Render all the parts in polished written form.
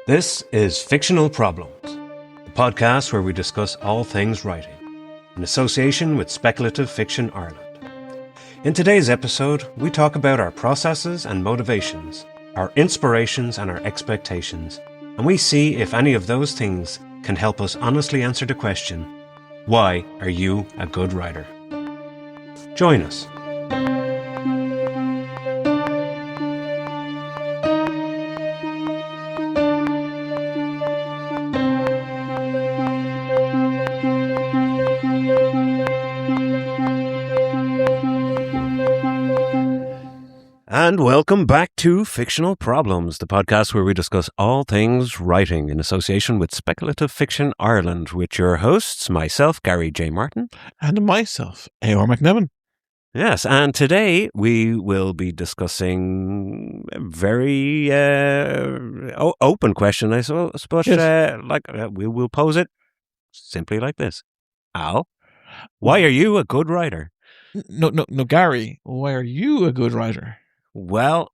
This is Fictional Problems, the podcast where we discuss all things writing, in association with Speculative Fiction Ireland. In today's episode, we talk about our processes and motivations, our inspirations and our expectations, and we see if any of those things can help us honestly answer the question, why are you a good writer? Join us. And welcome back to Fictional Problems, the podcast where we discuss all things writing in association with Speculative Fiction Ireland, with your hosts, myself, Gary J. Martin. And myself, A.R. McNevin. Yes, and today we will be discussing a very open question, I suppose, but Yes. we will pose it simply like this. Al, why are you a good writer? No, Gary, why are you a good writer? Well,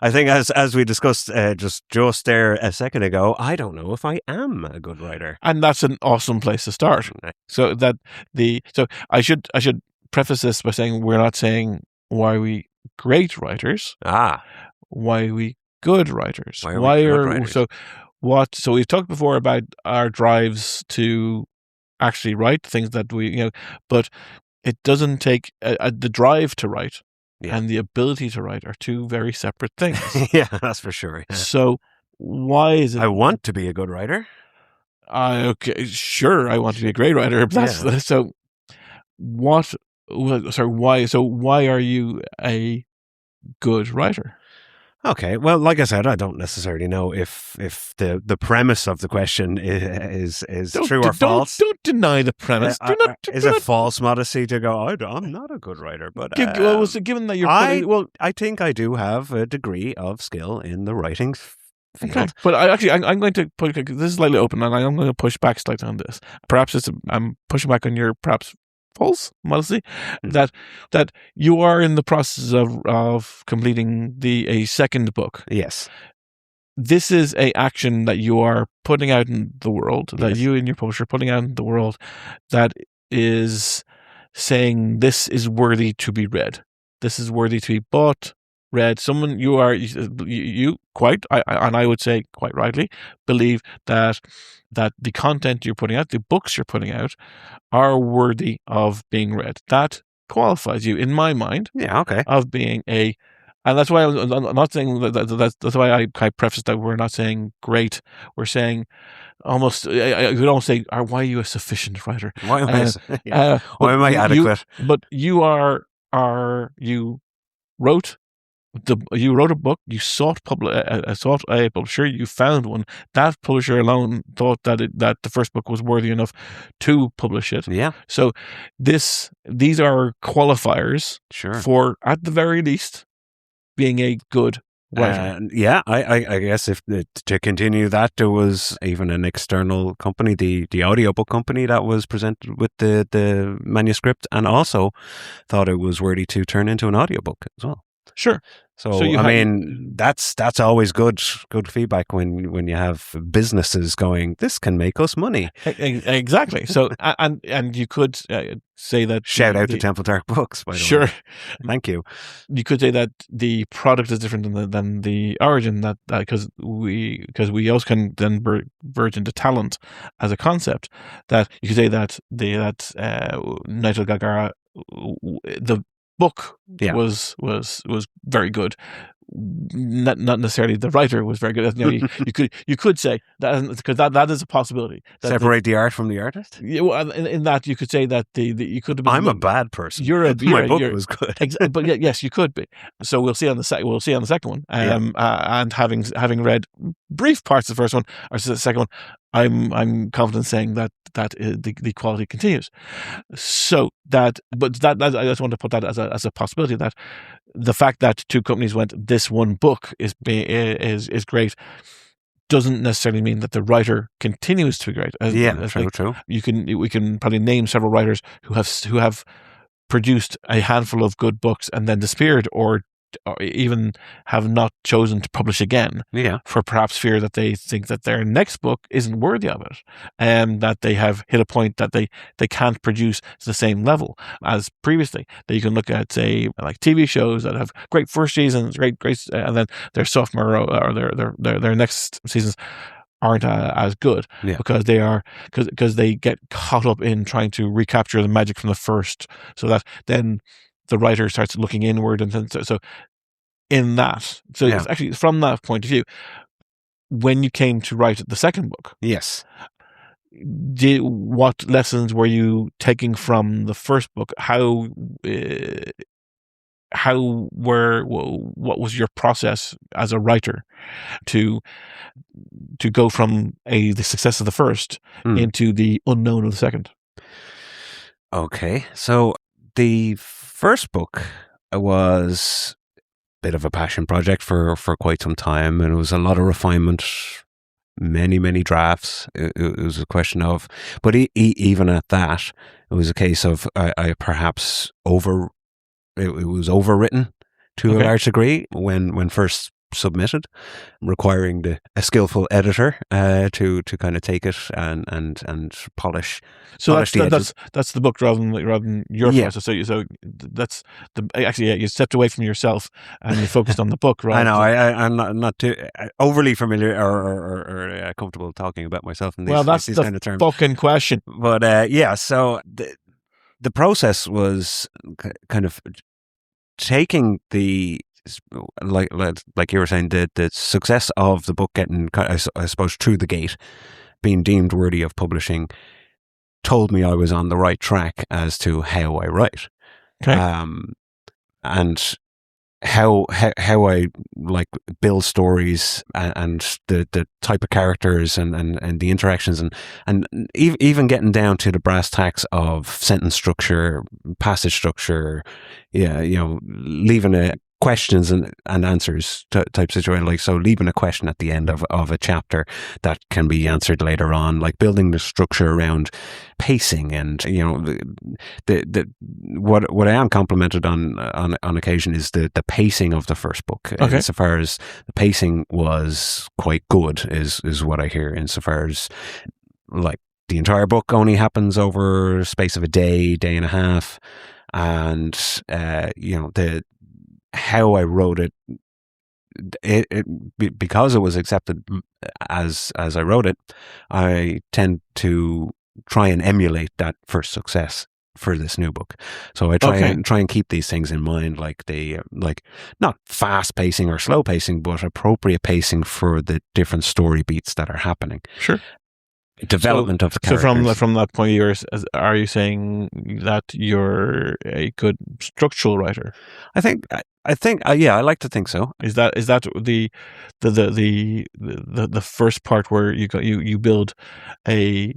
I think as we discussed just there a second ago, I don't know if I am a good writer. And that's an awesome place to start. So I should preface this by saying we're not saying why are we great writers. Why are we good writers? Why are we good writers? So we've talked before about our drives to actually write things that but it doesn't take the drive to write. Yeah. And the ability to write are two very separate things. Yeah, that's for sure. Yeah. So why is it? I want to be a good writer. Okay, sure. I want to be a great writer. But so what? Sorry, why? So why are you a good writer? Okay, well, like I said, I don't necessarily know if the premise of the question is true or false. Don't deny the premise. Is it false modesty to go, I'm not a good writer? But given that you're I think I do have a degree of skill in the writing field. Okay. But I'm going to put this is slightly open, and I'm going to push back slightly on this. Perhaps I'm pushing back on your perhaps false modesty, that you are in the process of completing a second book. Yes. This is a action that you are putting out in the world, that you and your publisher are putting out in the world, that is saying this is worthy to be read. This is worthy to be bought, read. Someone you quite, and I would say quite rightly, believe that the content you're putting out, the books you're putting out, are worthy of being read. That qualifies you, in my mind, of being and that's why I'm not saying that's why I prefaced that we're not saying great. We're saying almost, I would almost say, why are you a sufficient writer? Why am I adequate? But you wrote a book, you sought a publisher, you found one. That publisher alone thought that the first book was worthy enough to publish it. Yeah. So these are qualifiers for, at the very least, being a good writer. I guess if to continue that, there was even an external company, the audiobook company, that was presented with the manuscript and also thought it was worthy to turn into an audiobook as well. Sure. So that's always good feedback when you have businesses going, this can make us money. Exactly. So and you could say that, shout out to Temple Dark Books, by the way. Sure. Thank you. You could say that the product is different than the origin, that because we also can then verge into talent as a concept. That you could say that Nigel Gagara, the book was very good. Not necessarily the writer was very good. You could say that, because that is a possibility. Separate the art from the artist. In that you could say that you could have been. I'm a bad person. My book was good. But yes, you could be. So we'll see on the second one. And having read brief parts of the first one or the second one, I'm confident saying that the quality continues. So I just want to put that as a possibility, that the fact that two companies went, this one book is great, doesn't necessarily mean that the writer continues to be great. True. We can probably name several writers who have produced a handful of good books and then disappeared or or even have not chosen to publish again, for perhaps fear that they think that their next book isn't worthy of it, and that they have hit a point that they can't produce to the same level as previously. That you can look at, say, like TV shows that have great first seasons, great, and then their sophomore or their next seasons aren't as good, because they get caught up in trying to recapture the magic from the first, so that then the writer starts looking inward, and then so in that, it's actually from that point of view, when you came to write the second book, what lessons were you taking from the first book? What was your process as a writer to go from the success of the first into the unknown of the second? Okay, so the first book was a bit of a passion project for quite some time, and it was a lot of refinement, many drafts. It was a question of, but even at that, it was a case of I perhaps it was overwritten to a large degree when first submitted, requiring a skillful editor to kind of take it and polish. So that's the book rather than your process. So that's you stepped away from yourself and you focused on the book. Right? I know. I'm not too overly familiar or comfortable talking about myself in these, that's these the kind of terms. Fucking question. But so the process was kind of taking the, like you were saying, the success of the book getting, I suppose, through the gate, being deemed worthy of publishing, told me I was on the right track as to how I write, and how I like build stories, and the type of characters and the interactions, and even getting down to the brass tacks of sentence structure, passage structure, leaving a questions and answers type situation, like, so leaving a question at the end of a chapter that can be answered later on, like building the structure around pacing, and the what I am complimented on occasion is the pacing of the first book. Insofar as the pacing was quite good is what I hear, insofar as, like, the entire book only happens over a space of a day and a half, and how I wrote it, because it was accepted as I wrote it, I tend to try and emulate that first success for this new book. So I try and keep these things in mind, like not fast pacing or slow pacing, but appropriate pacing for the different story beats that are happening. Sure. Development of the characters. So from that point of view, are you saying that you're a good structural writer? I think I like to think so. Is that the first part where you build the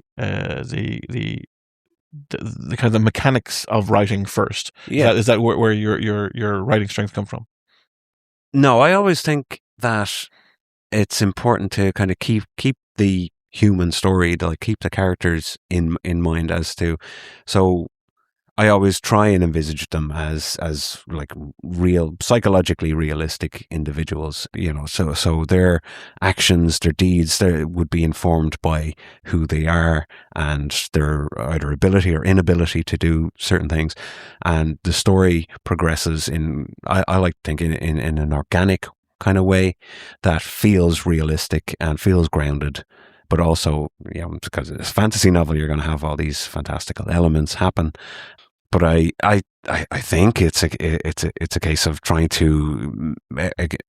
kind of the mechanics of writing first? Is that where your writing strength come from? No, I always think that it's important to kind of keep the human story, to like keep the characters in mind, as to, so I always try and envisage them as like real, psychologically realistic individuals, so their actions, their deeds, would be informed by who they are and their either ability or inability to do certain things, and the story progresses in, I like to think, in an organic kind of way that feels realistic and feels grounded. But also, because it's a fantasy novel, you're going to have all these fantastical elements happen. But I think it's a case of trying to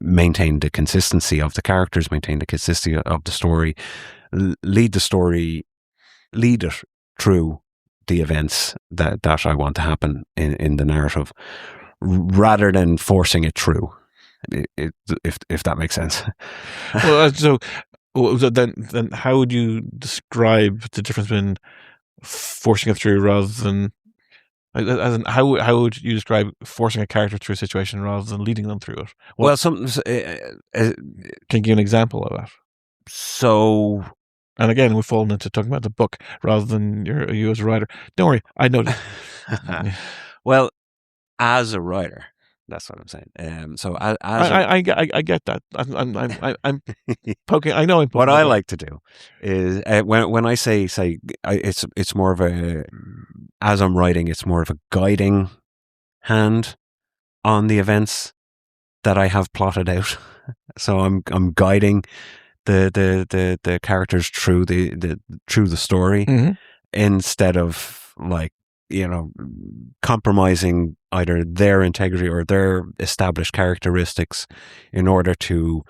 maintain the consistency of the characters, maintain the consistency of the story, lead it through the events that I want to happen in the narrative, rather than forcing it through. If that makes sense. Well, so then how would you describe the difference between forcing it through rather than, as in, how would you describe forcing a character through a situation rather than leading them through it? Can you give an example of that? So, and again, we've fallen into talking about the book rather than you as a writer. Don't worry, I know that. Well, as a writer, That's what I'm saying. So as I get that. I'm poking. I know I'm poking. what I like to do is when I say it's more of a, as I'm writing, it's more of a guiding hand on the events that I have plotted out. So I'm guiding the characters through the story, Mhm. instead of, like, compromising either their integrity or their established characteristics in order to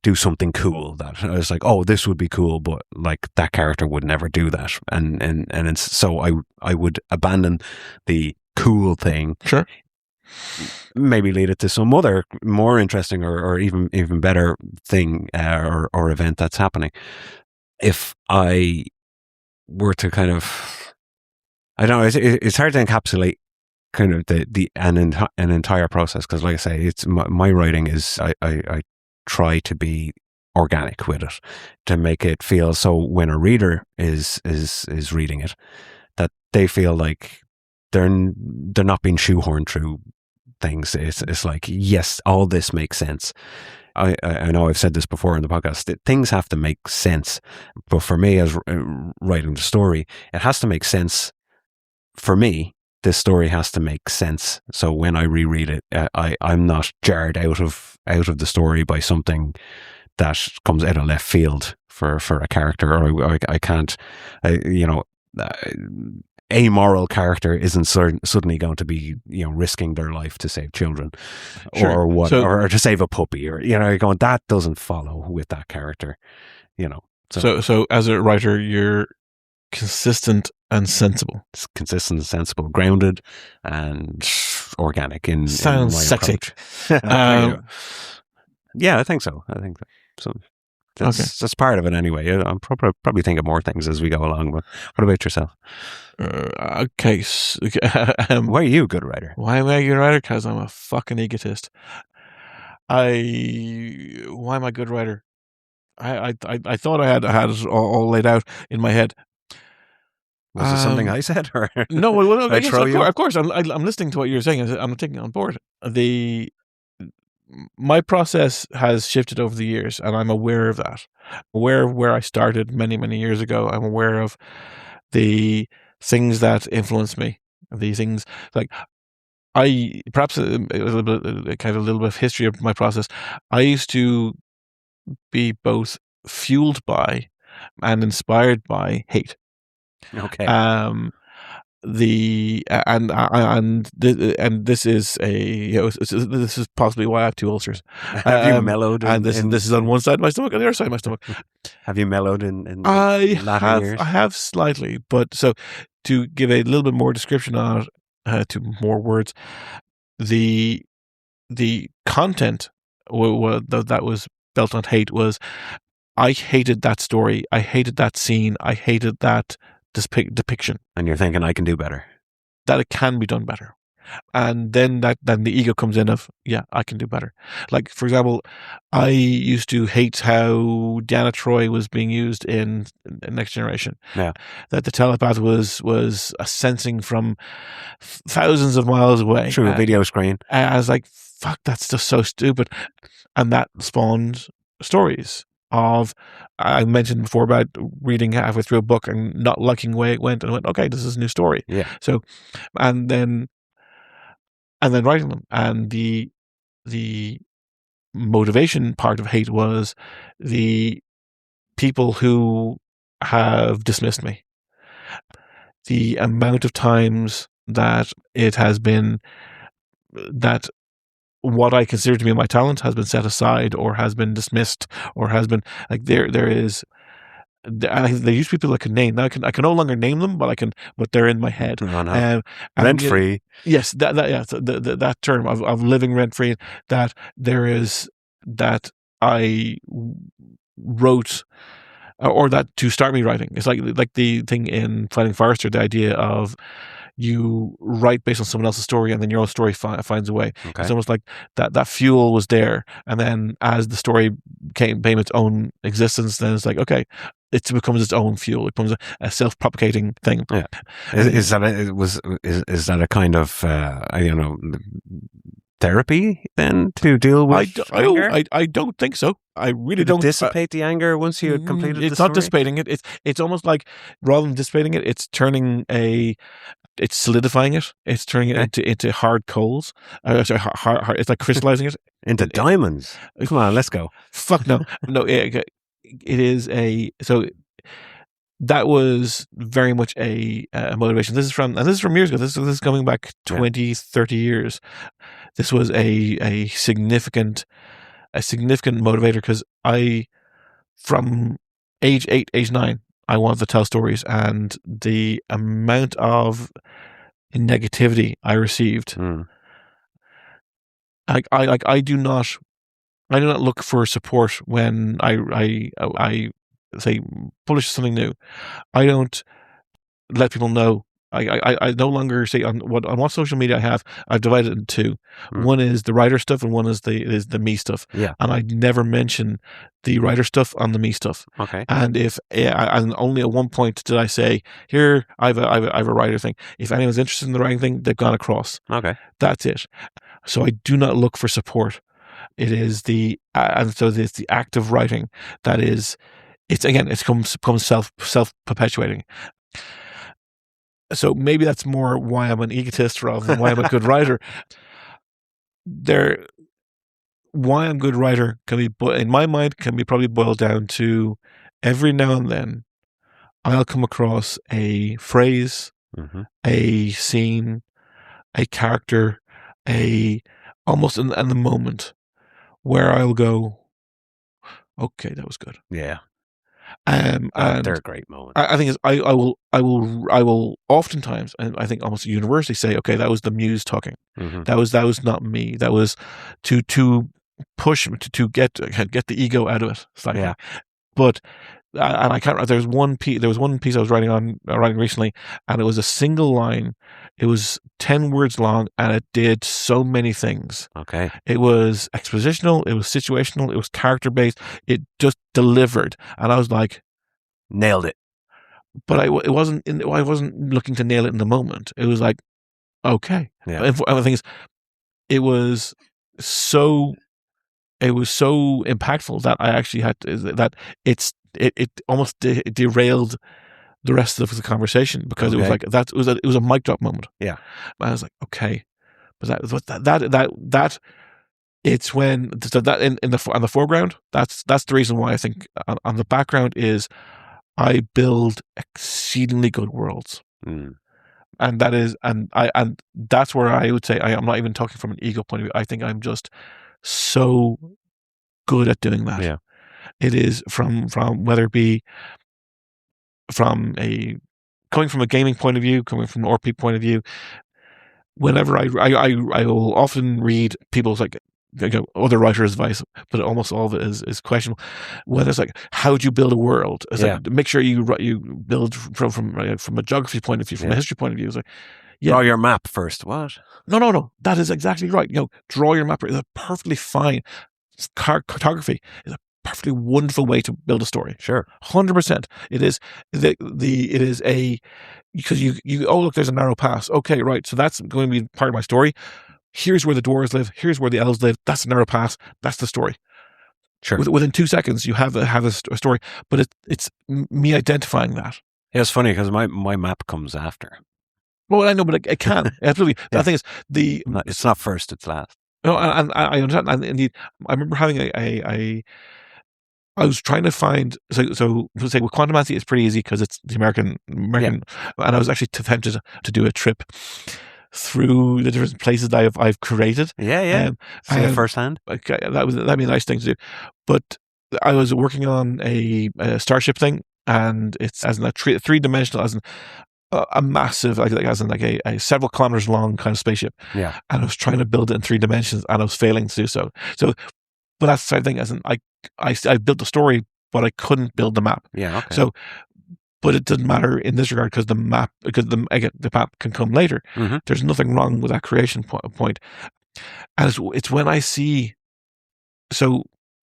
do something cool. That I was like, oh, this would be cool, but like that character would never do that, and so I would abandon the cool thing, Sure. maybe lead it to some other more interesting or even better thing, or event that's happening. If I were to kind of, I don't know, it's hard to encapsulate kind of an entire process, because, like I say, it's my writing is, I try to be organic with it, to make it feel so when a reader is reading it, that they feel like they're not being shoehorned through things. It's like, yes, all this makes sense. I know I've said this before in the podcast, that things have to make sense, but for me, as writing the story, it has to make sense. For me, this story has to make sense. So when I reread it, I'm not jarred out of the story by something that comes out of left field for a character, or I can't, a moral character isn't suddenly going to be, risking their life to save children, Sure. or what, So- or to save a puppy, or you're going, that doesn't follow with that character, So as a writer, you're consistent and sensible. It's consistent, sensible, grounded, and organic in Sounds my sexy. approach. Yeah, I think so. So. That's part of it anyway. I'm probably thinking more things as we go along. But what about yourself? Okay. Why are you a good writer? Why am I a good writer? Because I'm a fucking egotist. Why am I a good writer? I thought I had it all laid out in my head. Was it something I said, or no? Well, I yes, throw you? of course. I'm listening to what you're saying. I'm taking it on board. My process has shifted over the years, and I'm aware of that. I'm aware of where I started many, many years ago. I'm aware of the things that influenced me. These things, like, perhaps a little bit of history of my process. I used to be both fueled by and inspired by hate. Okay. And this is this is possibly why I have two ulcers. Have you mellowed? And this is on one side of my stomach, and the other side of my stomach. Have you mellowed in latter years? I have slightly, but so to give a little bit more description on it, to more words, the content that was built on hate was, I hated that story, I hated that scene, I hated that depiction. And you're thinking, I can do better. That it can be done better. And then the ego comes in of, yeah, I can do better. Like, for example, I used to hate how Deanna Troi was being used in Next Generation. Yeah. That the telepath was sensing from thousands of miles away. Through a video screen. And I was like, fuck, that's just so stupid. And that spawned stories of, I mentioned before about reading halfway through a book and not liking the way it went, and I went, okay, this is a new story. Yeah. So, and then writing them, and the motivation part of hate was the people who have dismissed me. The amount of times that it has been that what I consider to be my talent has been set aside, or has been dismissed, or has been, like, there is. They used people I can name. Now I can no longer name them, but they're in my head. Oh, no. Rent free. Yes, that term of living rent free. That there is, that I wrote, or that to start me writing. It's like the thing in Finding Forrester, the idea of you write based on someone else's story, and then your own story finds a way. Okay. It's almost like that fuel was there, and then as the story became its own existence, then it's like, okay, it becomes its own fuel. It becomes a self-propagating thing. Yeah. Is that a kind of, I don't know, therapy then to deal with anger? I don't think so. I really Did it don't. dissipate the anger once you had completed the It's story? not dissipating it. It's almost like rather than dissipating it, it's solidifying it. It's turning it into hard coals. Sorry, hard, it's like crystallizing it into diamonds. Come on, let's go. Fuck no, no. It is that was very much a motivation. This is from years ago. This is going back 20, 30 years. This was a significant motivator because from age 8, age 9, I wanted to tell stories, and the amount of negativity I received. I do not look for support when I say publish something new. I don't let people know. I no longer say on what social media I have. I've divided it into two. One is the writer stuff, and one is the me stuff. Yeah, and I never mention the writer stuff on the me stuff. Okay. And and only at one point did I say, here I have a writer thing. If anyone's interested in the writing thing, they've gone across. Okay. That's it. So I do not look for support. It is and so it's the act of writing that is. It's becomes self perpetuating. So maybe that's more why I'm an egotist rather than why I'm a good writer. Why I'm a good writer in my mind, can be probably boiled down to every now and then I'll come across a phrase, a scene, a character, almost in the moment where I'll go, okay, that was good. Yeah. And they're great moments. I think I will oftentimes, and I think almost universally, say, okay, that was the muse talking. That was not me. That was to push to get the ego out of it. Slightly. Yeah. But and I can't. There was one piece I was writing recently, and it was a single line. It was 10 words long, and it did so many things. Okay. It was expositional. It was situational. It was character based. It just delivered, and I was like, nailed it. But I wasn't looking to nail it in the moment. It was like, okay. Yeah. And the thing is, it was so impactful that I actually had that it almost derailed the rest of the conversation because it was like it was a mic drop moment. Yeah. And I was like, okay, but that it's when so that on the foreground, that's the reason why I think on the background is I build exceedingly good worlds. And that is and that's where I would say I'm not even talking from an ego point of view. I think I'm just so good at doing that. Yeah. It is from whether it be coming from a gaming point of view, coming from an RP point of view. Whenever I will often read people's other writers' advice, but almost all of it is questionable. Whether it's like, how do you build a world? It's like, make sure you build from a geography point of view, from a history point of view. It's like, draw your map first. What? No. That is exactly right. Draw your map. It's a perfectly fine. Cartography is a perfectly wonderful way to build a story. Sure, 100%. It is it is because you look, there's a narrow pass. Okay, right. So that's going to be part of my story. Here's where the dwarves live. Here's where the elves live. That's a narrow pass. That's the story. Sure. Within 2 seconds, you have a story. But it's me identifying that. Yeah, it's funny because my map comes after. Well, I know, but it can absolutely. The thing is, it's not first; it's last. No, and I understand. And indeed, I remember having I was trying to find so say with Quantum Fantasy, it's pretty easy because it's the American, and I was actually tempted to do a trip through the different places that I've created. Yeah. See it firsthand. Okay, that'd be a nice thing to do. But I was working on a starship thing, and it's as in a three-dimensional, as in a massive, as in a several kilometers long kind of spaceship. Yeah. And I was trying to build it in 3 dimensions, and I was failing to do so. So, but that's the same thing. As in, I built the story, but I couldn't build the map. Yeah. Okay. So, but it doesn't matter in this regard because the map can come later. There's nothing wrong with that creation point. And it's when I see, so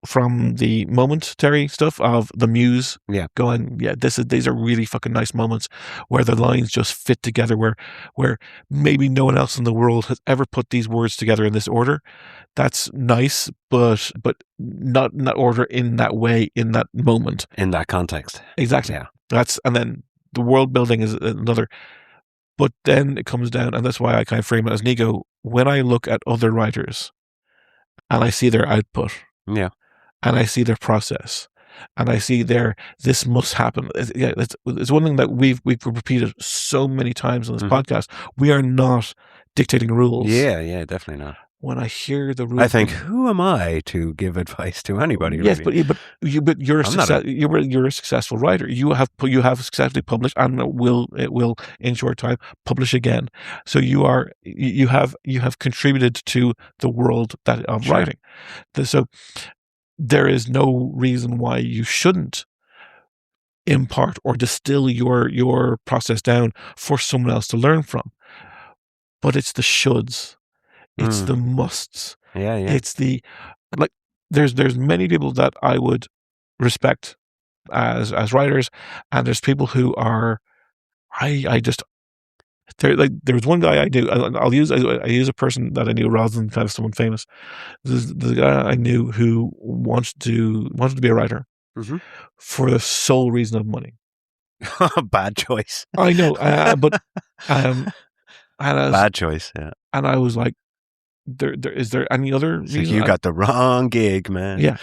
from the momentary stuff of the muse Yeah. going, yeah, these are really fucking nice moments where the lines just fit together, where maybe no one else in the world has ever put these words together in this order. That's nice, but not in that order, in that way, in that moment. In that context. Exactly. Yeah. And then the world building is another. But then it comes down, and that's why I kind of frame it as an ego. When I look at other writers and I see their output, Yeah. and I see their process, and I see this must happen. It's one thing that we've repeated so many times on this podcast. We are not dictating rules. Yeah, definitely not. When I hear the rules, I think, who am I to give advice to anybody? Yes, really? but you're a successful writer. You have successfully published, and it will in short time publish again. So you have contributed to the world of writing. So there is no reason why you shouldn't impart or distill your process down for someone else to learn from. But it's the shoulds, it's the musts. Yeah. It's there's many people that I would respect as writers, and there's people who are there was one guy I do. I use a person that I knew rather than kind of someone famous. The guy I knew who wanted to be a writer for the sole reason of money. Bad choice. I know, but bad choice. Yeah. And I was like, is there any other reason? You got the wrong gig, man. Yeah,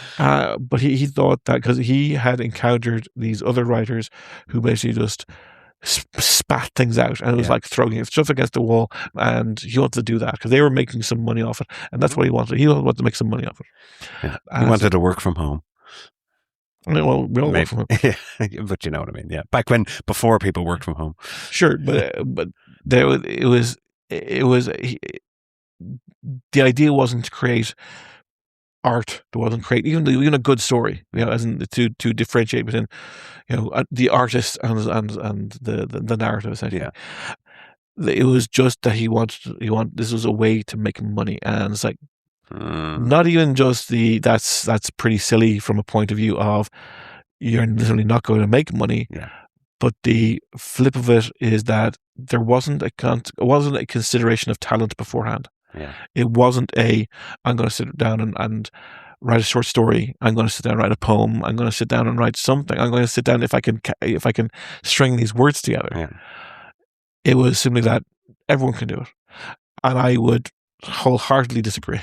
but he thought that because he had encountered these other writers who basically just spat things out, and it was like throwing stuff against the wall, and he wanted to do that because they were making some money off it, and that's what he wanted. He wanted to make some money off it. Yeah. He wanted to work from home. Well, we all work from home. But you know what I mean. Yeah, before people worked from home. Sure, but it was the idea wasn't to create art. It wasn't create even a good story. As in to differentiate between the artist and the narrative. Essentially, it was just that he wanted. This was a way to make money, and it's like not even just that's pretty silly from a point of view of you're literally not going to make money. Yeah. But the flip of it is that there wasn't a consideration of talent beforehand. Yeah. It wasn't I'm going to sit down and write a short story. I'm going to sit down and write a poem. I'm going to sit down and write something. I'm going to sit down if I can string these words together. Yeah. It was simply that everyone can do it. And I would wholeheartedly disagree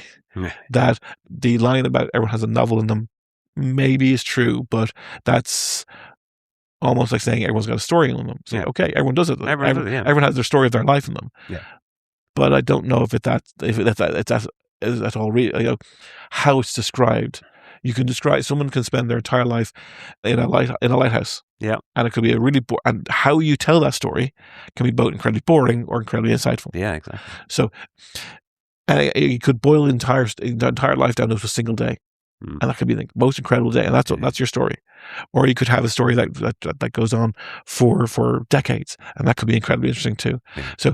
that the line about everyone has a novel in them maybe is true, but that's almost like saying everyone's got a story in them. So, okay, everyone does it. Everyone has their story of their life in them. Yeah. But I don't know if it's at all real. How it's described. You can describe someone can spend their entire life in a lighthouse. Yeah. And it could be a really and how you tell that story can be both incredibly boring or incredibly insightful. Yeah, exactly. So you could boil the entire life down to a single day. And that could be the most incredible day, and that's your story. Or you could have a story that goes on for decades, and that could be incredibly interesting too. Yeah. So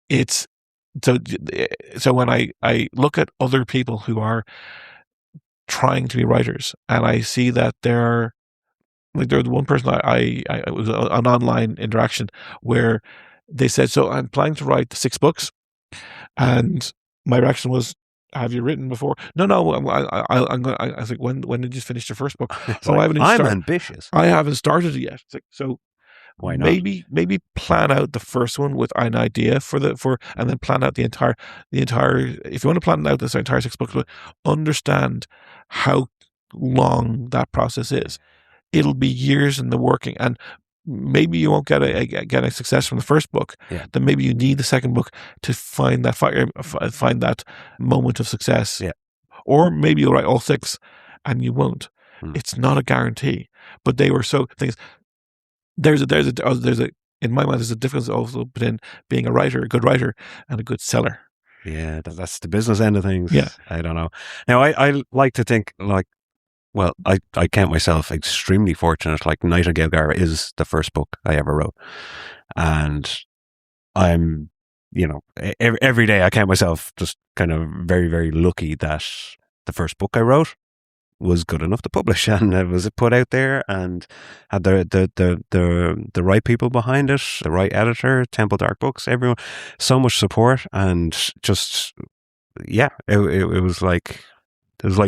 it's so when I look at other people who are trying to be writers, and I see that there was one person it was an online interaction where they said, "So I'm planning to write 6 books," and my reaction was, have you written before? No. I was like, when did you finish your first book? I'm ambitious. I haven't started it yet. It's like, so why not? Maybe plan out the first one with an idea and then plan out the entire. If you want to plan out this entire 6 books, but understand how long that process is. It'll be years in the working, and maybe you won't get a success from the first book. Yeah. Then maybe you need the second book to find that moment of success. Yeah. Or maybe you'll write all 6 and you won't. It's not a guarantee. But they were things. There's a in my mind there's a difference also between being a good writer, and a good seller. Yeah, that's the business end of things. Yeah. I don't know. Now I like to think like. Well, I count myself extremely fortunate. Like Nightingale Gara is the first book I ever wrote. And I'm, every day I count myself just kind of very, very lucky that the first book I wrote was good enough to publish, and it was put out there and had the right people behind it, the right editor, Temple Dark Books, everyone, so much support, and just it was like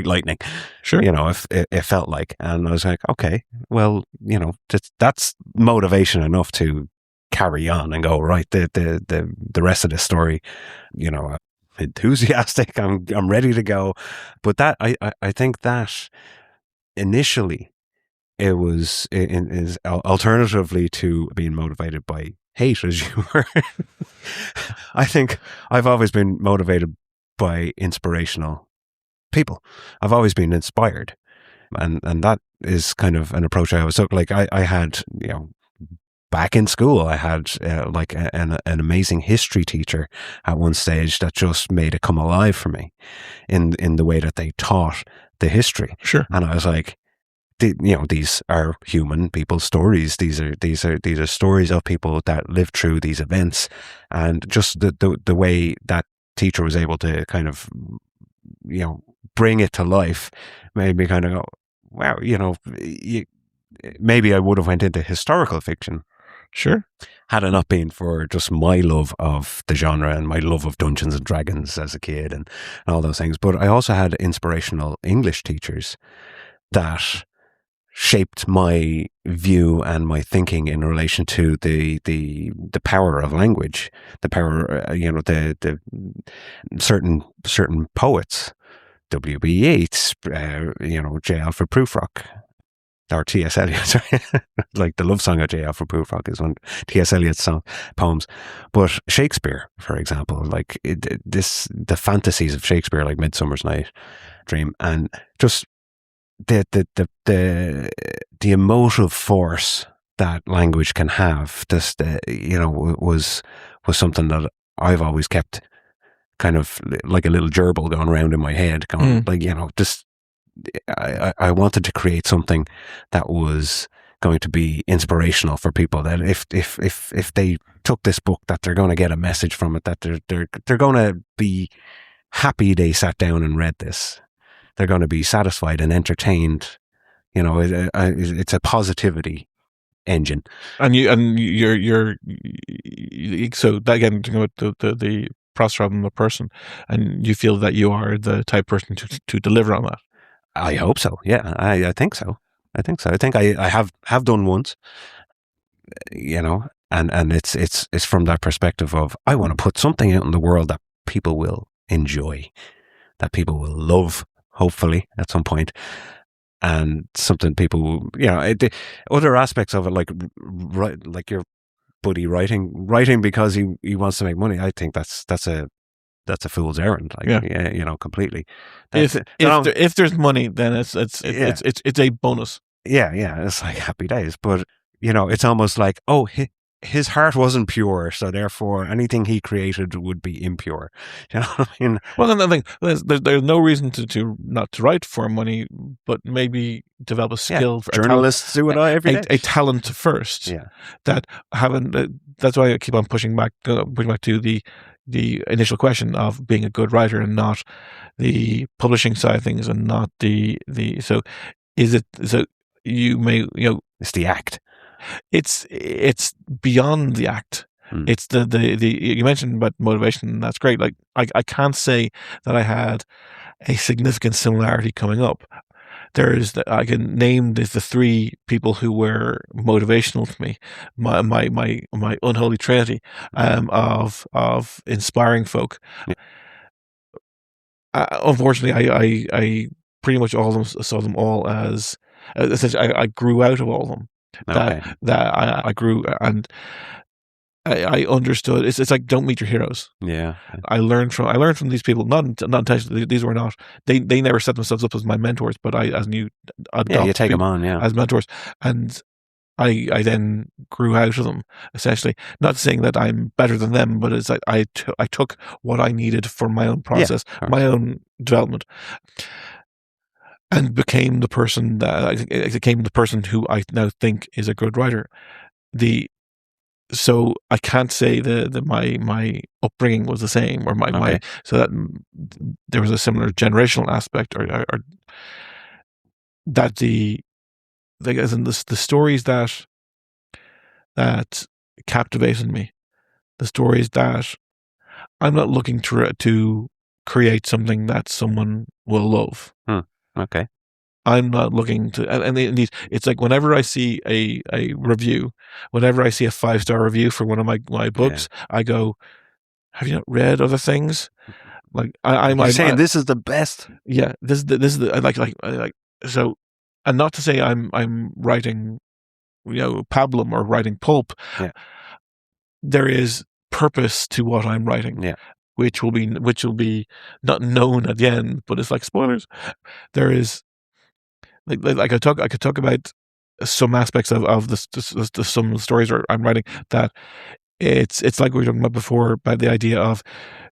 lightning. Sure. It felt like, and I was like, okay, well, that's motivation enough to carry on and go, right, the rest of the story, enthusiastic. I'm ready to go. But that I think that initially it was is alternatively to being motivated by hate, as you were. I think I've always been motivated by inspirational people. I've always been inspired, and that is kind of an approach I always took. Like I had, back in school, I had an amazing history teacher at one stage that just made it come alive for me in the way that they taught the history. Sure. And I was like, these are human people's stories. These are stories of people that lived through these events, and just the way that teacher was able to kind of, bring it to life made me kind of go, wow, maybe I would have went into historical fiction. Sure. Had it not been for just my love of the genre and my love of Dungeons and Dragons as a kid and all those things. But I also had inspirational English teachers that shaped my view and my thinking in relation to the power of language, the power, the certain poets, W.B. Yeats, J. Alfred Prufrock, or T.S. Eliot. Like the love song of J. Alfred Prufrock is one T.S. Eliot's poems. But Shakespeare, for example, like the fantasies of Shakespeare, like Midsummer's Night Dream, and just the emotive force that language can have, just was something that I've always kept kind of like a little gerbil going around in my head, going just I wanted to create something that was going to be inspirational for people, that if they took this book, that they're going to get a message from it, that they're going to be happy they sat down and read this. They're going to be satisfied and entertained. It's a positivity engine. And you're so that, again, the process rather than the person, and you feel that you are the type of person to deliver on that. I hope so. Yeah, I think so. I think I have done once, and it's from that perspective of, I want to put something out in the world that people will enjoy, that people will love, hopefully at some point, and something people, other aspects of it, like your buddy writing because he wants to make money. I think that's a fool's errand. Completely. If there's money, then it's a bonus. Yeah, it's like happy days. But it's almost like, oh, his heart wasn't pure, so therefore anything he created would be impure. You know what I mean? Well, then I think there's no reason to not to write for money, but maybe develop a skill. Yeah, journalists do it every day. A talent first. Yeah. That's why I keep on pushing back to the initial question of being a good writer, and not the publishing side of things, and not the so you may, it's the act. It's beyond the act. It's the you mentioned about motivation, and that's great. Like I can't say that I had a significant similarity coming up. I can name the three people who were motivational to me, my unholy trinity of inspiring folk. Unfortunately, I pretty much all of them saw them all as essentially I grew out of all of them. Okay. That I grew, and I understood. It's like, don't meet your heroes. Yeah. I learned from these people, not intentionally. These were not. They never set themselves up as my mentors, but you take them on, as mentors, and I then grew out of them, essentially. Not saying that I'm better than them, but it's like I took what I needed for my own process, my own development, and became the person who I now think is a good writer. So I can't say that my upbringing was the same, or so that there was a similar generational aspect, or that as in the stories that captivated me, the stories that I'm not looking to create something that someone will love. Okay. I'm not looking to, and indeed, it's like whenever I see a review, whenever I see a 5-star review for one of my books, I go, "Have you not read other things?" Like You're saying this is the best. Yeah, this is the I like so, and not to say I'm writing, pablum or writing pulp. Yeah. There is purpose to what I'm writing. Yeah. Which will be not known at the end, but it's like spoilers. There is like I could talk about some aspects of some stories I'm writing that it's like we were talking about before about the idea of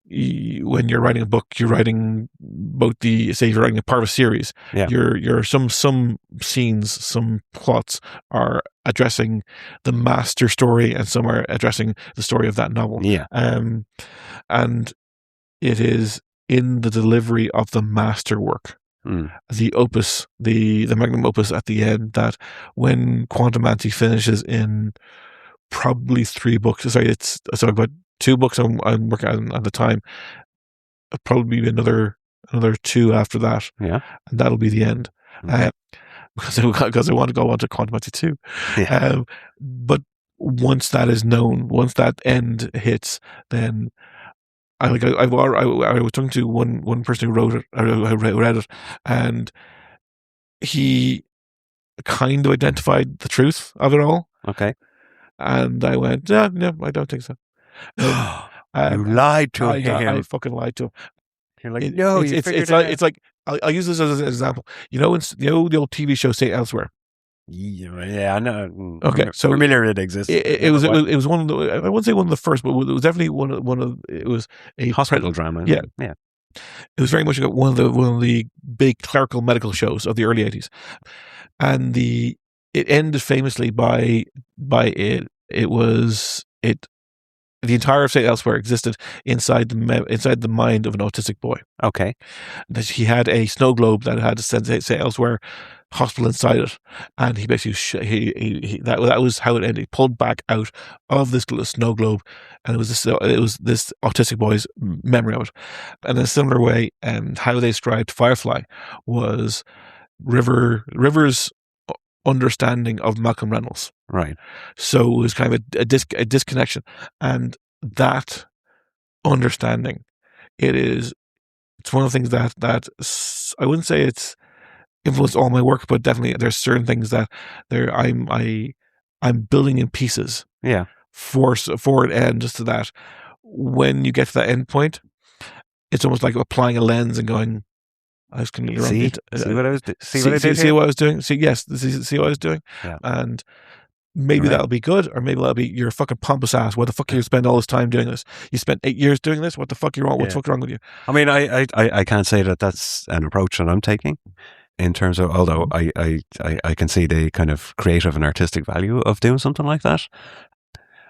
when you're writing a book, you're writing both say you're writing a part of a series. Yeah. You're some scenes, some plots are addressing the master story, and some are addressing the story of that novel. Yeah. And it is in the delivery of the masterwork, the opus, the magnum opus at the end, that when Quantumancy finishes in probably 3 books. Sorry, it's about 2 books I'm working on at the time. Probably another 2 after that. Yeah, and that'll be the end. Okay. Because I want to go on to Quantumancy 2. Yeah. But once that is known, once that end hits, then I was talking to one person who wrote it, who read it, and he kind of identified the truth of it all. Okay. And I went, no, I don't think so. You lied to him. I fucking lied to him. You're like, no, you figured it out. It's like I'll use this as an example. The old TV show Say Elsewhere. Yeah, I know. Okay, so familiar it exists. It was one of the, I wouldn't say one of the first, but it was definitely one of it was a hospital drama. Yeah. It was very much one of the big clerical medical shows of the early 80s, and it ended famously by the entire Say Elsewhere existed inside the mind of an autistic boy. Okay. That he had a snow globe that had Say Elsewhere hospital inside it, and he basically that was how it ended. He pulled back out of this snow globe, and it was this autistic boy's memory of it. And in a similar way, how they described Firefly was River's understanding of Malcolm Reynolds. Right. So it was kind of a disconnection, and that understanding, it's one of the things that I wouldn't say it's influenced all my work, but definitely there's certain things that I'm building in pieces. Yeah. For an end, just to that. When you get to that end point, it's almost like applying a lens and going, I was completely wrong. See what I was doing? See what I was doing? See what I was doing? Yeah. And maybe that'll be good, or maybe that'll be, you're a fucking pompous ass. What the fuck you spend all this time doing this? You spent 8 years doing this? What the fuck you wrong? What the fuck wrong with you? I mean, I can't say that that's an approach that I'm taking in terms of, although I can see the kind of creative and artistic value of doing something like that.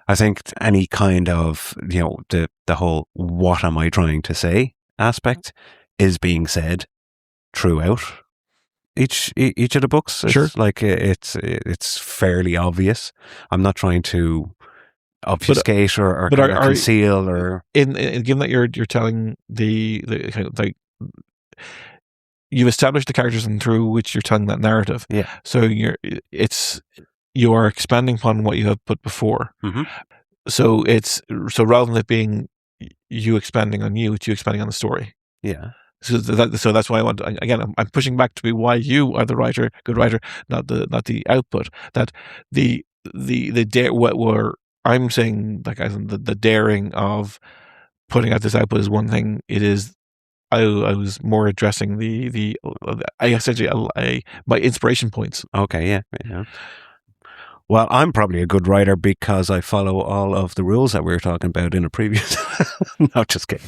I think any kind of, the whole what am I trying to say aspect is being said throughout each of the books. Sure. Like it's fairly obvious. I'm not trying to obfuscate or conceal or given that you're telling the kind of like, you've established the characters and through which you're telling that narrative. Yeah. So you are expanding upon what you have put before. Mm-hmm. So rather than it being you expanding on you, it's you expanding on the story. Yeah. So that's why I'm pushing back to be why you are the good writer, not the output. That the what I'm saying, like, the daring of putting out this output is one thing. It is, I was more addressing my inspiration points. Okay, yeah. Well, I'm probably a good writer because I follow all of the rules that we were talking about in a previous. No, just kidding.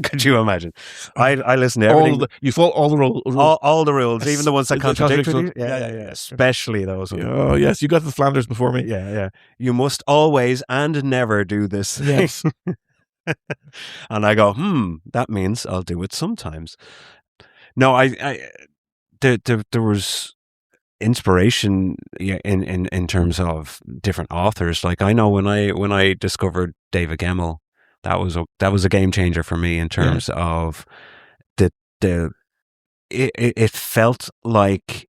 Could you imagine? I listen to everything. You follow all the rules. All the rules, even the ones that contradict you. Yeah. Especially those ones. Oh, yes. You got the Flanders before me. Yeah. You must always and never do this thing. Yes. And I go, that means I'll do it sometimes. No, there was inspiration in terms of different authors. Like I know when I discovered David Gemmell, that was a game changer for me in terms of the it felt like,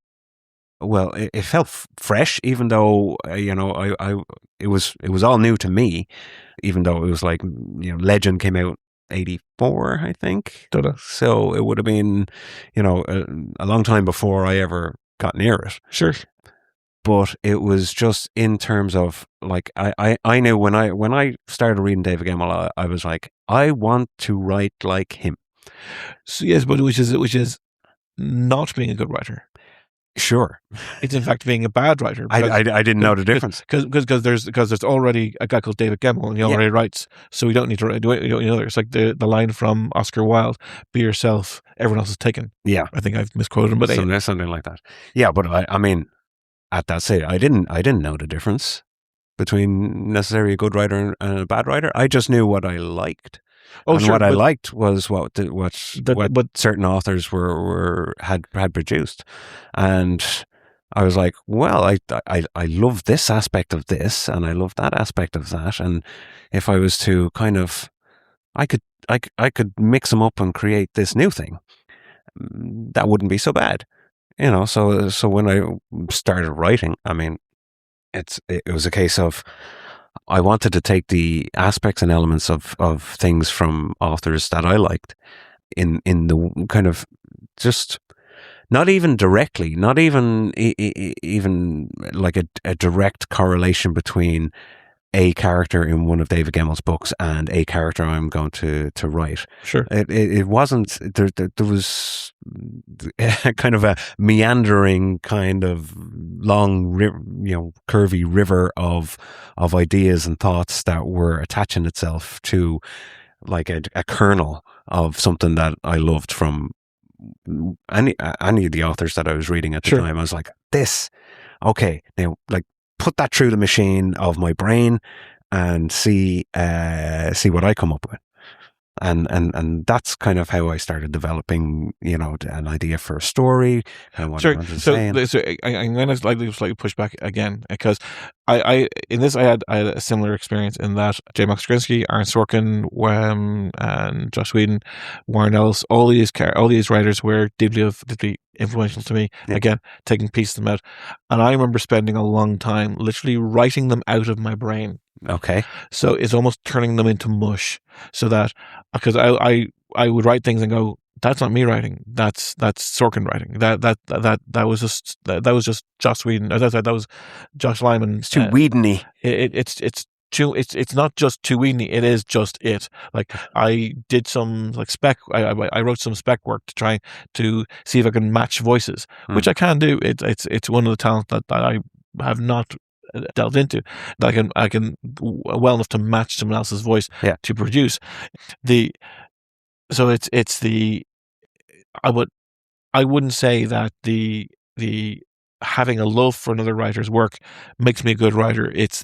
well, it felt fresh, even though it was all new to me, even though it was like, Legend came out 84, I think. So it would have been, a long time before I ever got near it. Sure. But it was just in terms of like, I knew when I started reading David Gemmell, I was like, I want to write like him. So yes, but which is not being a good writer. Sure, it's in fact being a bad writer. I didn't know the difference because there's already a guy called David Gemmell and he already writes, so we don't need to write. We don't need other. It's like the line from Oscar Wilde: "Be yourself, everyone else is taken." Yeah, I think I've misquoted him, but something like that. Yeah, but I mean, at that stage, I didn't know the difference between necessarily a good writer and a bad writer. I just knew what I liked. What I liked was what certain authors had produced, and I was like, well, I love this aspect of this, and I love that aspect of that, and if I was to kind of, I could mix them up and create this new thing, that wouldn't be so bad, So when I started writing, I mean, it was a case of, I wanted to take the aspects and elements of things from authors that I liked in the kind of, just not even directly, not even even like a direct correlation between a character in one of David Gemmell's books and a character I'm going to write. Sure. It wasn't, there was kind of a meandering kind of long, curvy river of ideas and thoughts that were attaching itself to like a kernel of something that I loved from any of the authors that I was reading at the time. I was like, this, okay, now like, put that through the machine of my brain and see what I come up with. And that's kind of how I started developing, an idea for a story and what I wanted to say. So I'm going to slightly push back again, because I had a similar experience in that J. Max Straczynski, Aaron Sorkin, and Joss Whedon, Warren Ellis, all these writers were deeply influential to me. Yeah. Again, taking pieces of them out, and I remember spending a long time literally writing them out of my brain. Okay. So it's almost turning them into mush, so that, because I would write things and go, that's not me writing. That's Sorkin writing. That was just Joss Whedon. That was Josh Lyman. It's too Whedon-y. It's not just too Whedon-y. It is just it. Like, I did some like spec. I wrote some spec work to try to see if I can match voices, which I can do. It's one of the talents that I have not delved into, that I can well enough to match someone else's voice to produce I wouldn't say that the having a love for another writer's work makes me a good writer. It's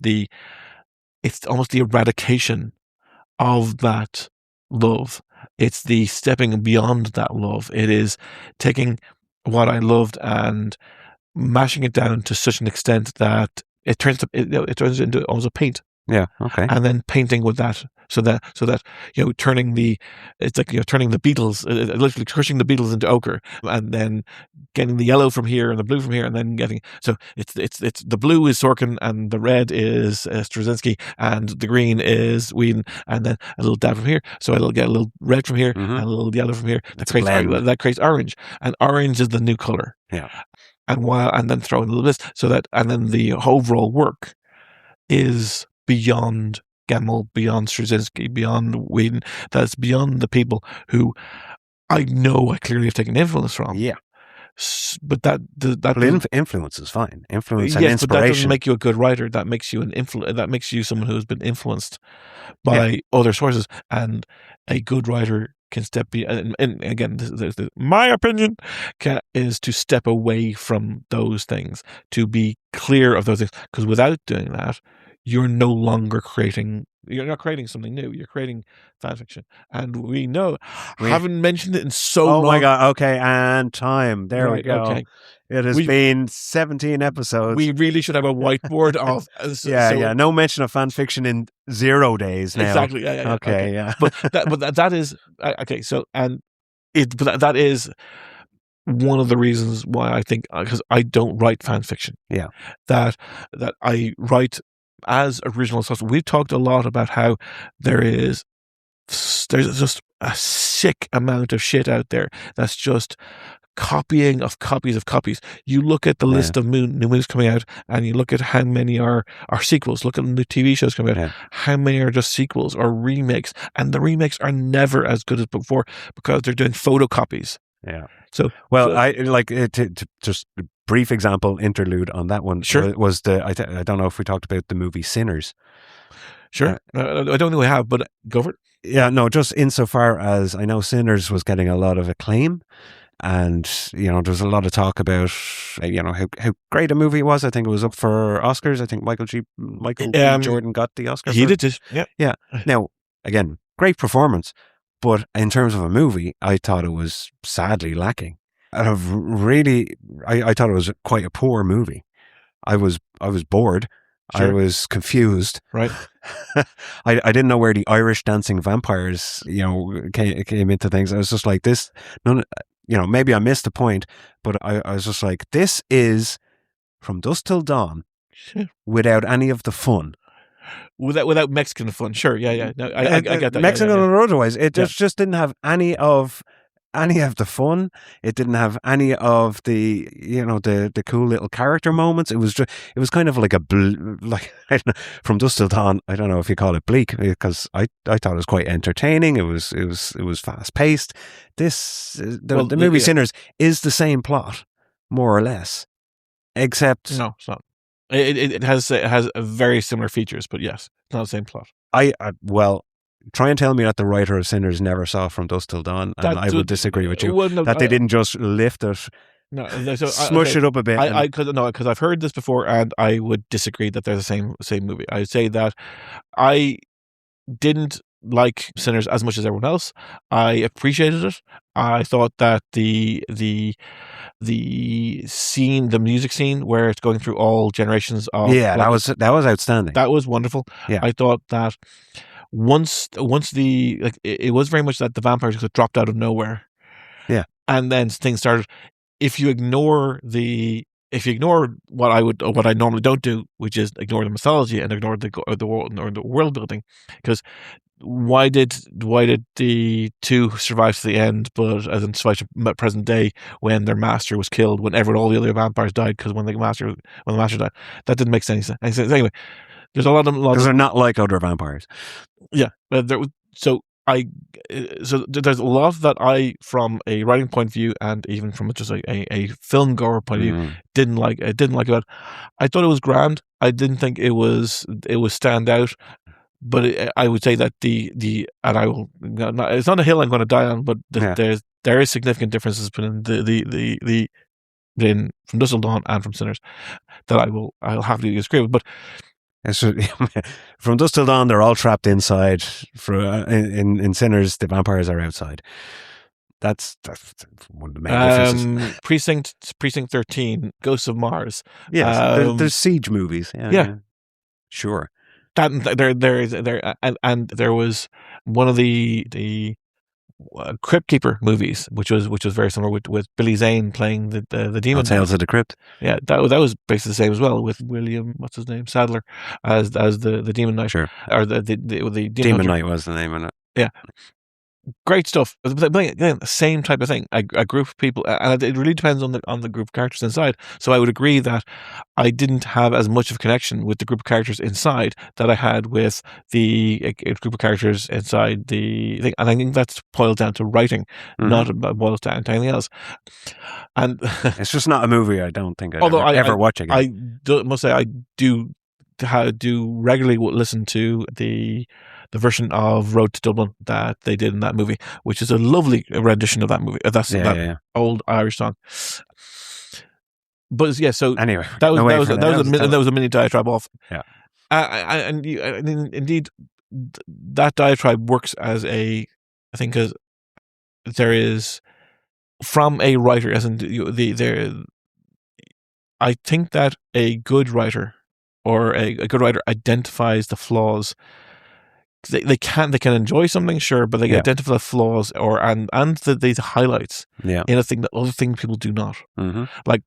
almost the eradication of that love. It's the stepping beyond that love. It is taking what I loved and mashing it down to such an extent that it turns into almost a paint. Yeah. Okay. And then painting with that, so that turning the Beatles, literally crushing the Beatles into ochre, and then getting the yellow from here and the blue from here, and then getting, so it's the blue is Sorkin and the red is Straczynski and the green is Whedon, and then a little dab from here, so it'll get a little red from here and a little yellow from here. That creates orange, and orange is the new color. Yeah. And then throw in a little bit, and then the overall work is beyond Gemmell, beyond Straczynski, beyond Whedon. That's beyond the people who I know I clearly have taken influence from. Yeah. But that influence is fine. Influence and inspiration. But that doesn't make you a good writer. That makes you that makes you someone who has been influenced by other sources. And a good writer can and again, my opinion is to step away from those things, to be clear of those things, because without doing that, you're no longer creating You're not creating something new. You're creating fan fiction, and we know. We- Haven't mentioned it in so Oh long. my god! Okay, and time. There we Right, go. okay. It has been 17 episodes. We really should have a whiteboard of. Yeah. No mention of fan fiction in 0 days now. Exactly. Yeah. Okay, yeah. But that is okay. So that is one of the reasons why I think, because I don't write fan fiction. Yeah. That I write as original stuff. We've talked a lot about how there's just a sick amount of shit out there that's just copying of copies of copies. You look at the list of new movies coming out, and you look at how many are sequels. Look at the new TV shows coming out. Yeah. How many are just sequels or remakes? And the remakes are never as good as before because they're doing photocopies. Yeah. So, I like to just a brief example interlude on that one. Sure. Was I don't know if we talked about the movie Sinners. Sure. I don't think we have, but go for it. Yeah, no, just insofar as I know Sinners was getting a lot of acclaim, and there's a lot of talk about how great a movie it was. I think it was up for Oscars. I think Michael B. Jordan got the Oscar. He did it. Yeah. Now, again, great performance, but in terms of a movie, I thought it was sadly lacking. And I thought it was quite a poor movie. I was bored. Sure. I was confused. Right. I didn't know where the Irish dancing vampires, came into things. I was just like, this, maybe I missed the point, but I was just like, this is From Dusk Till Dawn without any of the fun. Without Mexican fun. Sure. Yeah. No, I get that. Mexican or otherwise. It just didn't have any of the fun. It didn't have any of the the cool little character moments. It was kind of like I don't know, From Dusk Till Dawn. I don't know if you call it bleak, because I thought it was quite entertaining. It was fast paced. The movie Sinners is the same plot, more or less, except no, it's not. It has very similar features, but yes, it's not the same plot. Try and tell me that the writer of Sinners never saw From Dusk Till Dawn, and I would disagree with you. They didn't just lift it, smush it up a bit. Because I've heard this before, and I would disagree that they're the same movie. I would say that I didn't like Sinners as much as everyone else. I appreciated it. I thought that the scene, the music scene, where it's going through all generations of that was outstanding. That was wonderful. Yeah. I thought that once it was very much that the vampires got dropped out of nowhere. Yeah. And then things started. If you ignore what I normally don't do, which is ignore the mythology and ignore the world building, because why did the two survive to the end, but as in survive to present day when their master was killed, when all the other vampires died, because when the master died, that didn't make any sense. Anyway, there's a lot because they're not like other vampires. Yeah, so there's a lot that I, from a writing point of view, and even from just a film goer point of view, didn't like about it. I thought it was grand. I didn't think it was stand out. But I would say that and I will. It's not a hill I'm going to die on, but there is significant differences between between From Dusk Till Dawn and from Sinners that I'll happily disagree with. But From Dusk Till Dawn, they're all trapped inside. In Sinners, the vampires are outside. That's one of the main differences. Precinct 13, Ghosts of Mars. Yes, there's siege movies. Yeah. Sure. There was one of the Crypt Keeper movies, which was very similar with Billy Zane playing the demon. Tales of the Crypt. Yeah, that was basically the same as well, with William, what's his name, Sadler as the Demon Knight. Sure. Or the Demon Knight was the name of it. Yeah. Great stuff. Again, the same type of thing. A group of people, and it really depends on the group of characters inside. So I would agree that I didn't have as much of a connection with the group of characters inside that I had with the group of characters inside the thing. And I think that's boiled down to writing, not boils down to anything else. And it's just not a movie I don't think I'd ever watch again. I must say I do regularly listen to the version of Road to Dublin that they did in that movie, which is a lovely rendition of that movie. That's that old Irish song. But yeah, so anyway, that was a mini diatribe off. Yeah, and indeed, that diatribe works as I think as there is from a writer, as in I think that a good writer or a good writer identifies the flaws. They can enjoy something, sure, but they identify the flaws and the highlights in a thing that other things people do not. Mm-hmm. Like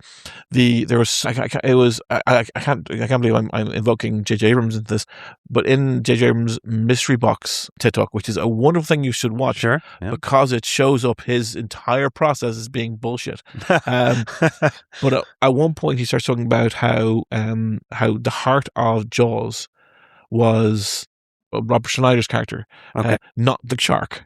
there was I can't believe I'm invoking J.J. Abrams into this, but in J.J. Abrams' Mystery Box TED Talk, which is a wonderful thing you should watch, because it shows up his entire process as being bullshit. But at one point he starts talking about how the heart of Jaws was Robert Schneider's character, not the shark,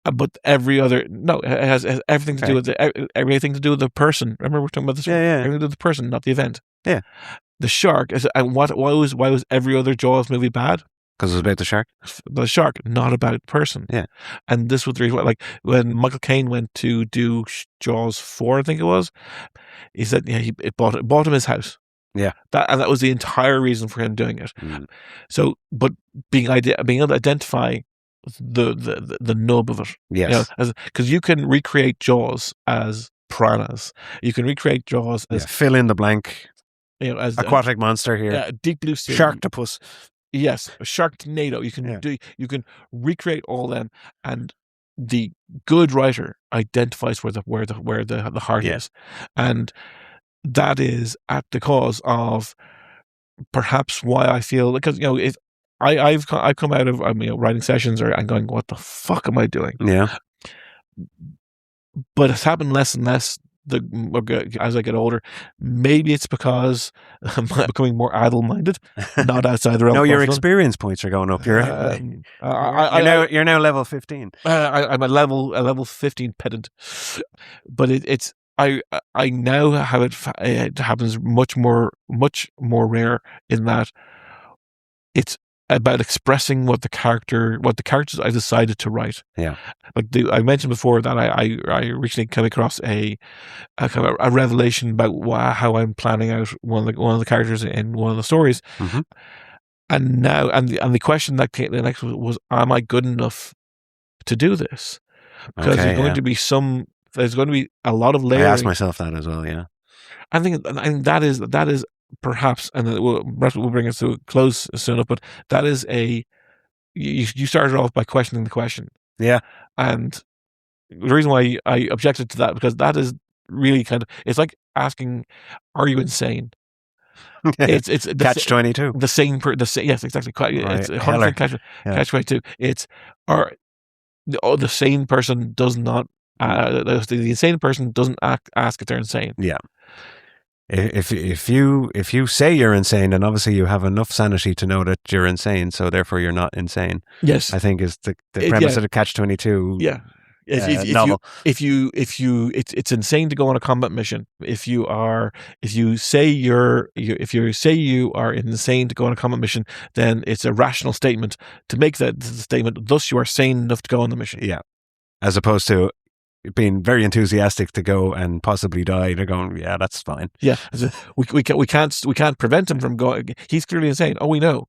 but every other. No, it has everything to do with everything to do with the person. Remember, we're talking about this. Everything to do with the person, not the event. Yeah, the shark is, and why was every other Jaws movie bad? Because it was about the shark. The shark, not about the person. Yeah, and this was the reason why. Like when Michael Caine went to do Jaws 4, I think it was, he said it bought him his house. Yeah, that was the entire reason for him doing it. Mm. So, but being able to identify the nub of it, yes, because you can recreate Jaws as piranhas, you can recreate Jaws as fill in the blank, as aquatic monster here, deep blue sea, sharktopus, yes, Sharknado. You can recreate all them, and the good writer identifies where the heart is, and that is at the cause of perhaps why I feel, because I've come out of writing sessions and going, what the fuck am I doing? Yeah, but it's happened less and less as I get older. Maybe it's because I'm becoming more adult-minded, not outside the realm. No, your experience points are going up. You're now level 15. I'm a level 15 pedant, but it's. I now have it happens much more rare in that it's about expressing what the characters I decided to write. Yeah, like I mentioned before that I recently came across a kind of a revelation about how I'm planning out one of the characters in one of the stories, and now and the question that came the next was, am I good enough to do this? Because there's going to be there's going to be a lot of layering. I asked myself that as well. Yeah, I think that is perhaps, and we'll bring it to a close soon enough. But that is you started off by questioning the question. Yeah, and the reason why I objected to that, because that is really it's like asking, "Are you insane?" It's catch-22. The same yes, exactly. It's 100% catch-22. It's the sane person does not. The insane person doesn't ask if they're insane. Yeah. If you say you're insane, then obviously you have enough sanity to know that you're insane, so therefore you're not insane. Yes, I think is the premise of the catch-22. Yeah. Novel. It's insane to go on a combat mission. If you say you are insane to go on a combat mission, then it's a rational statement to make that statement. Thus, you are sane enough to go on the mission. Yeah, as opposed to being very enthusiastic to go and possibly die. They're going, yeah, that's fine. Yeah, we can't prevent him from going. He's clearly insane. Oh, we know,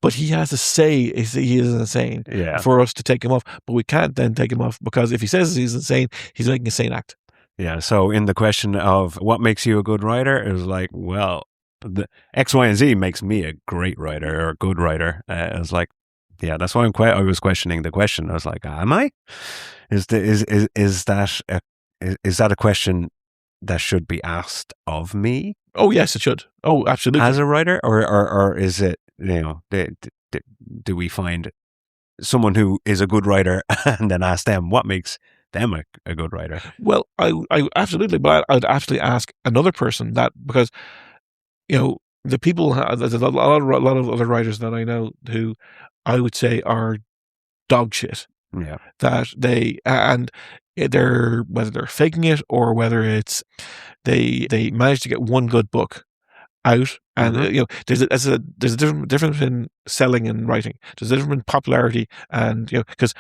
but he has to say he is insane for us to take him off. But we can't then take him off, because if he says he's insane, he's making a sane act. Yeah. So in the question of what makes you a good writer, it was like, well, the X, Y, and Z makes me a great writer or a good writer. It was like, yeah, that's why I was questioning the question. I was like, am I? Is that a question that should be asked of me? Oh yes, it should. Oh, absolutely. As a writer, or is it, do we find someone who is a good writer and then ask them what makes them a good writer? Well, I absolutely, but I'd actually ask another person that, because the people, there's a lot of other writers that I know who I would say are dog shit. Yeah, that they're whether they're faking it or whether it's they managed to get one good book out, and there's a difference in selling and writing. There's a difference in popularity, and because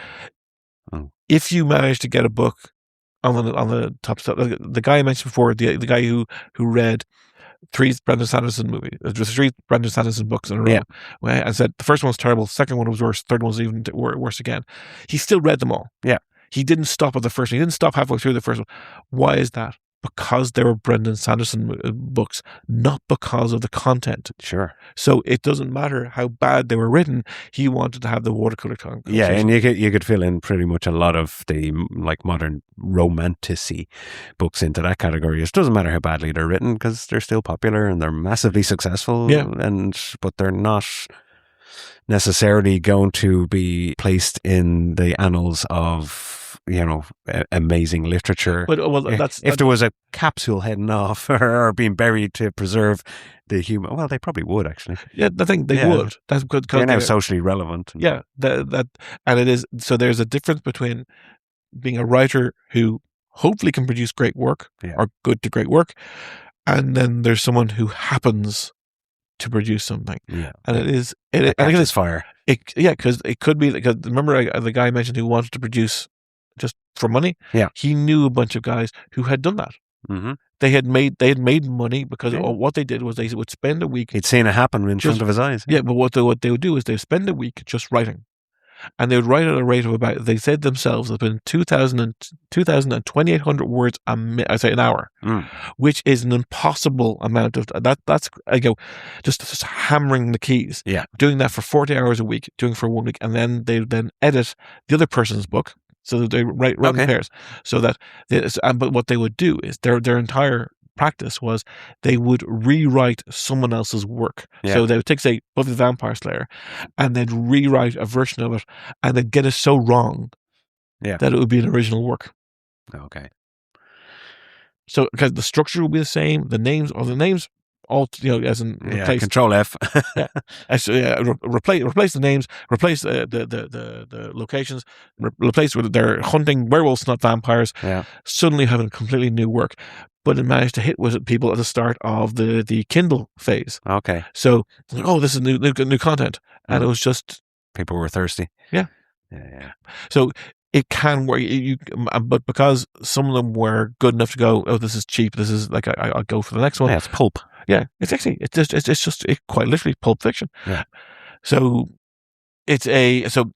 if you manage to get a book on the top stuff, the guy I mentioned before, the guy who read 3 Brendan Sanderson movies, just 3 Brendan Sanderson books in a row. Yeah. And said the first one was terrible, the second one was worse, the third one was even worse again. He still read them all. Yeah. He didn't stop at the first one. He didn't stop halfway through the first one. Why is that? Because they were Brendan Sanderson books, not because of the content. Sure. So it doesn't matter how bad they were written. He wanted to have the watercolor tone. Yeah, and you could fill in pretty much a lot of the like modern romantic-y books into that category. It doesn't matter how badly they're written because they're still popular and they're massively successful. Yeah. But they're not necessarily going to be placed in the annals of, you know, amazing literature. But if there was a capsule heading off or being buried to preserve the human, well, they probably would actually. Yeah, I think they would. That's because they're now socially relevant. Yeah, that and it is. So there's a difference between being a writer who hopefully can produce great work or good to great work, and then there's someone who happens to produce something. Yeah, and it is. I think it's fire. Because it could be because remember the guy I mentioned who wanted to produce just for money. Yeah, he knew a bunch of guys who had done that. Mm-hmm. They had made money because what they did was they would spend a week. He'd seen it happen in front of his eyes. Yeah, but what they would do is they would spend a week just writing. And they would write at a rate of about, they said themselves, it's been 2,000 and 2,800 words an hour, which is an impossible amount of that. That's, I go, just hammering the keys. Yeah. Doing that for 40 hours a week, doing for 1 week. And then they then edit the other person's book. So that they run in pairs. So that, but what they would do is their entire practice was they would rewrite someone else's work. Yeah. So they would take, say, Buffy the Vampire Slayer, and they'd rewrite a version of it, and they'd get it so wrong that it would be an original work. Okay. So because the structure will be the same, the names all, as in replace. Control F. Replace the names, replace the locations, replace with they're hunting werewolves, not vampires. Yeah. Suddenly having a completely new work, but it managed to hit with people at the start of the Kindle phase. Okay. So, this is new content, and it was just people were thirsty. Yeah. Yeah. So it can work, but because some of them were good enough to go, this is cheap. This is like I'll go for the next one. Yeah, it's pulp. Yeah, it's just quite literally Pulp Fiction. Yeah. So it's we'll.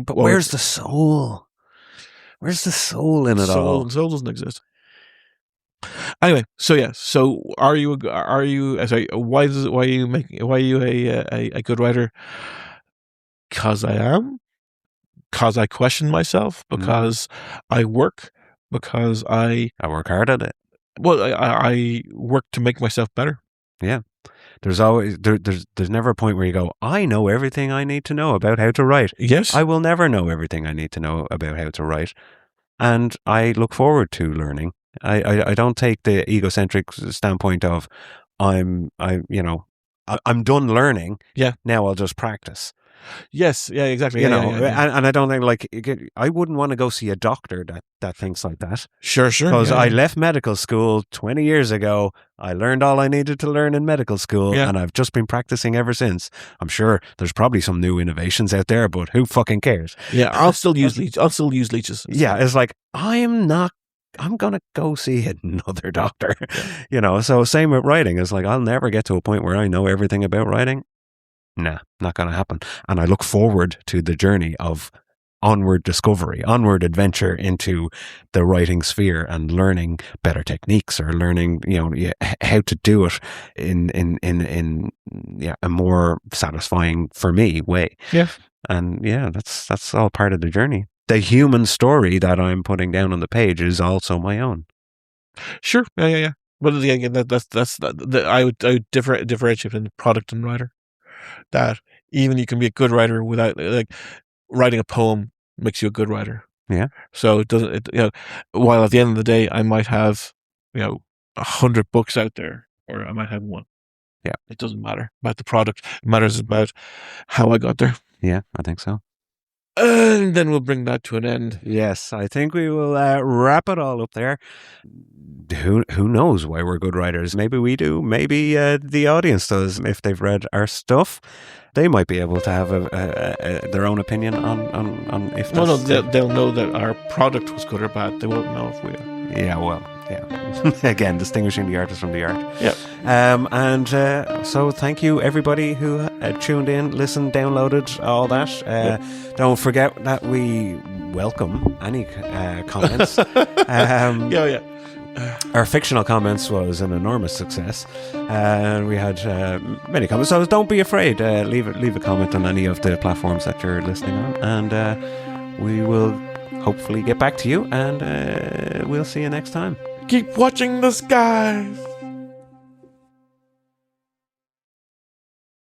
But where's the soul? Where's the soul in it all? Soul doesn't exist. Anyway, so yeah. So are you? Sorry, why are you a good writer? Because I am. Because I question myself. Because I work. Because I work hard at it. Well, I work to make myself better. Yeah. There's always there's never a point where you go, I know everything I need to know about how to write. Yes. I will never know everything I need to know about how to write. And I look forward to learning. I don't take the egocentric standpoint of I'm done learning. Yeah. Now I'll just practice. Yes, yeah, exactly. And I don't think I wouldn't want to go see a doctor that thinks like that. Sure. Because I left medical school 20 years ago. I learned all I needed to learn in medical school, and I've just been practicing ever since. I'm sure there's probably some new innovations out there, but who fucking cares? Yeah, I'll still use leeches. Yeah, it's like I'm going to go see another doctor. So same with writing. It's like I'll never get to a point where I know everything about writing. Nah, not going to happen. And I look forward to the journey of onward discovery, onward adventure into the writing sphere and learning better techniques or learning, how to do it in a more satisfying for me way. Yeah. And that's all part of the journey. The human story that I'm putting down on the page is also my own. Sure. Yeah. But again, that's I would differentiate between product and writer. That even you can be a good writer without writing a poem makes you a good writer. Yeah. So it doesn't. While at the end of the day, I might have 100 books out there, or I might have one. Yeah. It doesn't matter about the product. It matters about how I got there. Yeah, I think so. And then we'll bring that to an end. Yes, I think we will wrap it all up there. Who knows why we're good writers? Maybe we do. Maybe the audience does. If they've read our stuff, they might be able to have their own opinion on if. Well, no, they'll know that our product was good or bad. They won't know if we are. Yeah, well, Again, distinguishing the artist from the art. Yep. So thank you everybody who tuned in, listened, downloaded, all that. Don't forget that we welcome any comments. Our fictional comments was an enormous success, and we had many comments. So don't be afraid. Leave a comment on any of the platforms that you're listening on, and we will hopefully get back to you. And we'll see you next time. Keep watching the skies.